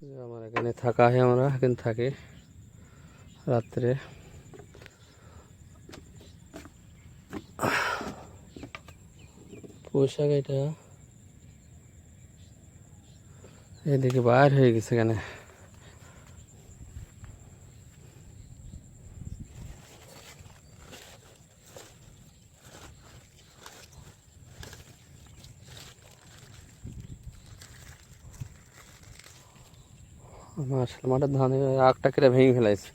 যে আমার এখানে থাকা হয়, আমরা এখানে থাকি রাত্রে। পোশাক এটা এদিকে বাইর হয়ে গেছে এখানে। মার্শাল মাঠের ধানে আগটা কেটে ভেঙে ফেলাইছে।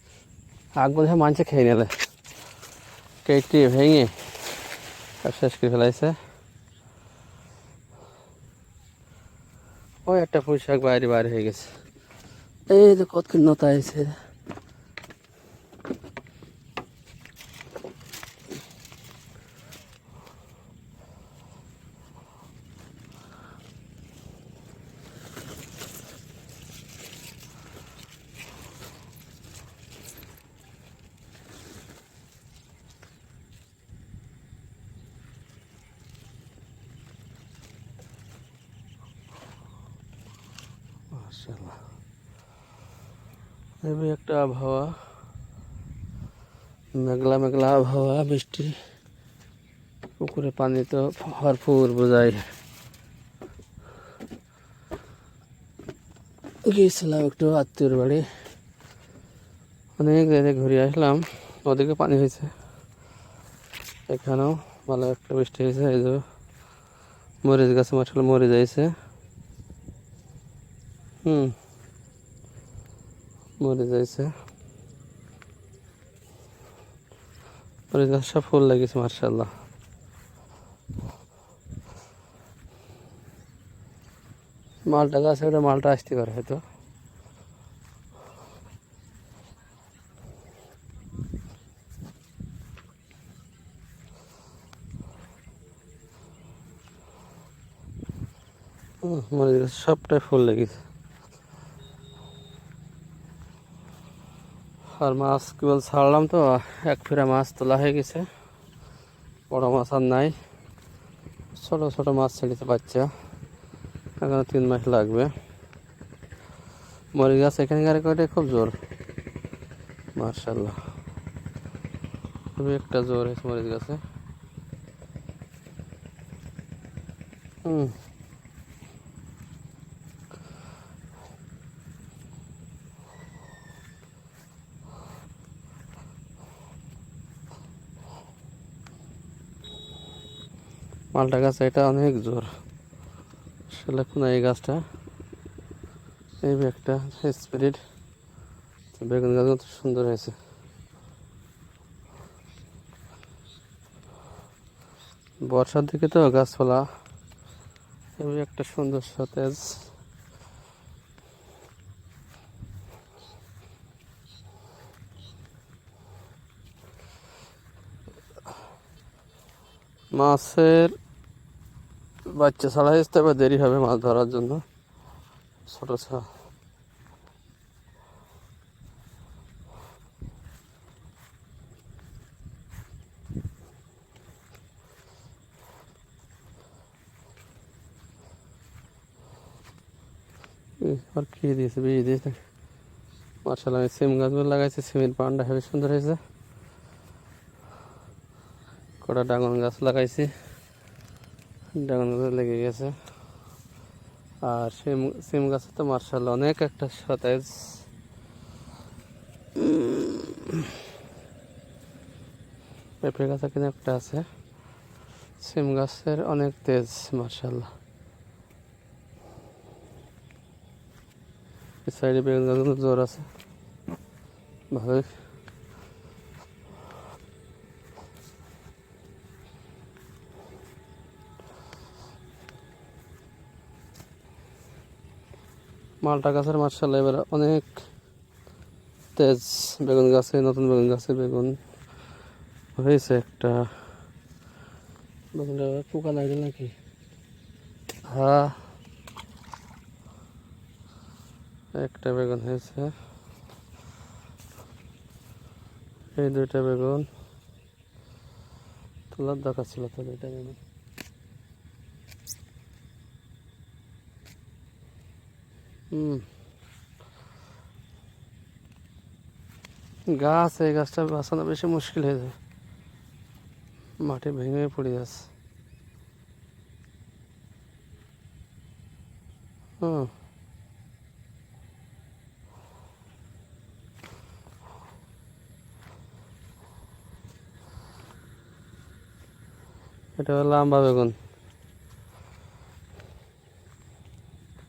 আগ বোধ হয় মানছে খেয়ে নিলে, কেটে ভেঙে আর শেষ করে ফেলাইছে। ওই একটা পোশাক বাইরে বাইরে হয়ে গেছে। এই তো কতক্ষণ নতা আছে। মাশাআল্লাহ, এই একটা আবহাওয়া, মেঘলা মেঘলা আবহাওয়া, বৃষ্টি, পুকুরে পানি তো ভরপুর বোঝায়। গিয়েছিলাম একটু আত্মীয়র বাড়ি, অনেক জায়গায় ঘুরে আসলাম। ওদিকে পানি হয়েছে, এখানেও ভালো একটা বৃষ্টি হয়েছে। এই যে মরিচ গাছে মাঠে মরে যাইছে। মরে যাইছে মরিচ গাছ, সব ফুল লাগিয়েছে মাশাআল্লাহ। মালটা গাছে ওটা মালটা আসতে পারে হয়তো। মরিচ গাছ সবটাই ফুল লেগেছে। আর মাছ কেবল ছাড়লাম তো, এক ফিরা মাছ তোলা হয়ে গেছে। বড় মাছ আর নাই, ছোট ছোট মাছ ছেড়েছে বাচ্চা। এখন 3 মাস লাগবে। মরিচ গাছ এখানকার কয়টা খুব জোর মাশাআল্লাহ, খুবই একটা জোর হয়েছে মরিচ গাছে। মালটা গাছ এটা অনেক জোর আসলে। কোন এই গাছটা, এই একটা স্পিরিট বেগুন গাছ কত সুন্দর হয়েছে। বর্ষার দিকে তো গাছপালা এই একটা সুন্দর সতেজ। মাছের বাচ্চা ছাড়া আসতে হবে, দেরি হবে মাছ ধরার জন্য। ছোট ছাড়া আর কি দিয়েছে, বীজ দিয়েছে মাশাআল্লাহ। আমি সিম গাছগুলো লাগাইছি, সিমের পান্ডা হেবি সুন্দর হয়েছে। কটা ড্রাগন গাছ লাগাইছি, ড্রাগন গাছ লেগে গেছে। আর সিম গাছে তো মাশাআল্লাহ অনেক একটা সতেজ। পেঁপে গাছ এখানে একটা আছে। সিম গাছের অনেক তেজ মাশাআল্লাহ। এই সাইডে বেগুন গাছগুলো জোর আছে ভালোই। মালটা গাছের মাশাআল্লাহ এবার অনেক তেজ। বেগুন গাছে, নতুন বেগুন গাছে বেগুন হয়েছে একটা। বেগুনটা পোকা লাগছে নাকি? হ্যাঁ, একটা বেগুন হয়েছে। এই 2টা বেগুন তোলার দরকার ছিল তো, 2টা বেগুন। গাছ, এই গাছটা বাঁচানো বেশি মুশকিল হয়ে যায়, মাটি ভেঙে পড়ে যাচ্ছে। হুম, এটা হলো লম্বা বেগুন।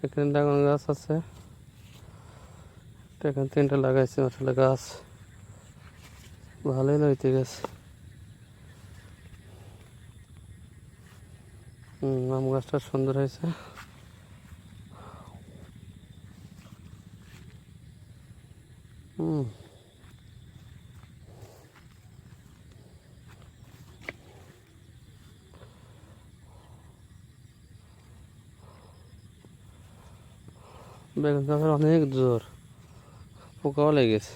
এখানে ড্রাগন গাছ আছে, এখানে 3টা লাগাইছি, আসলে গাছ ভালোই লইতে গেছে। আম গাছটা সুন্দর হয়েছে। হুম, বেগুন গাছের অনেক জোর, পোকাও লেগেছে।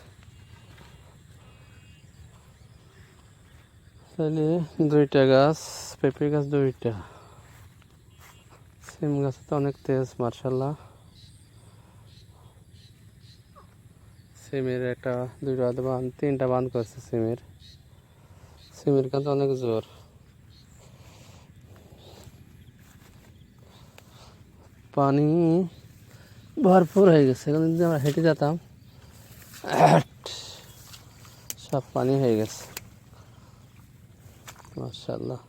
তাহলে 2টা গাছ, পেঁপে গাছ 2টা, সিম গাছে তো অনেক তেজ মার্শাল্লাহ। সিমের 2টা 3টা বান করছে সিমের। সিমের কাছে অনেক জোর। পানি ভরপুর হয়ে গেছে, এখন যদি আমরা হেঁটে যেতাম সব পানি হয়ে গেছে মাশাআল্লাহ।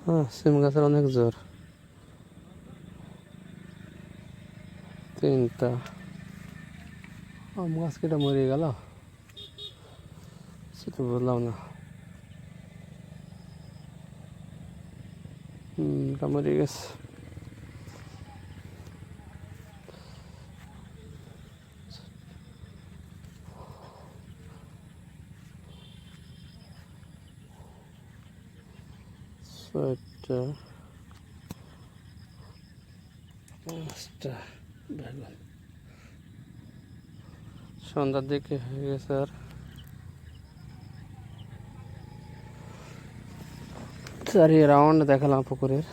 হ্যাঁ, সিম গাছের অনেক জোর। 3টা আম গাছ কেটে মরে গেল, সেটা বললাম না। এটা মরে গেছে। ছয়টা, 5টা বেগুন। সন্ধ্যার দিকে হয়ে গেছে। আর চারি রাউন্ড দেখালাম পুকুরের।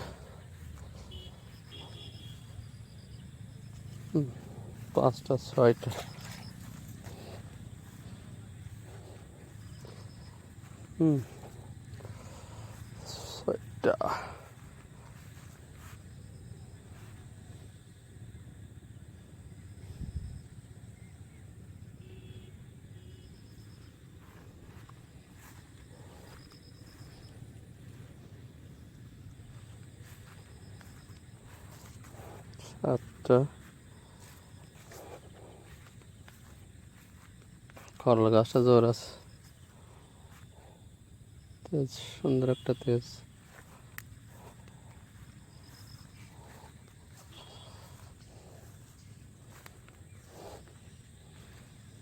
5টা 6টা। 6টা। আচ্ছা, করলা গাছটা জোর আছে, তেজ, সুন্দর একটা তেজ।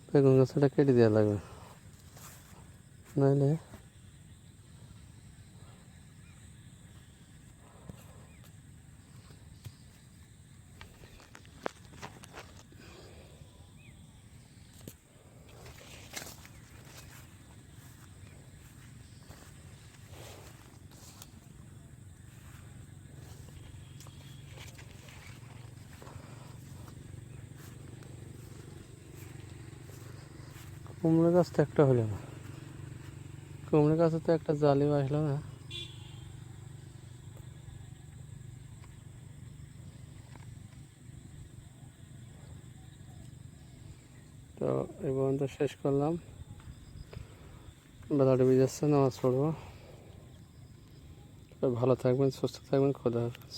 বেগুন গাছটা কেটে দেওয়া লাগবে, নাহলে কুমড়ো গাছ তো একটা হলো না, কুমড়ো গাছে তো একটা জালিও আসলো না। তো এই পর্যন্ত শেষ করলাম। বেলাটা বেজে যাচ্ছে, নামাজ পড়বো। ভালো থাকবেন, সুস্থ থাকবেন, খোদা হাফেজ।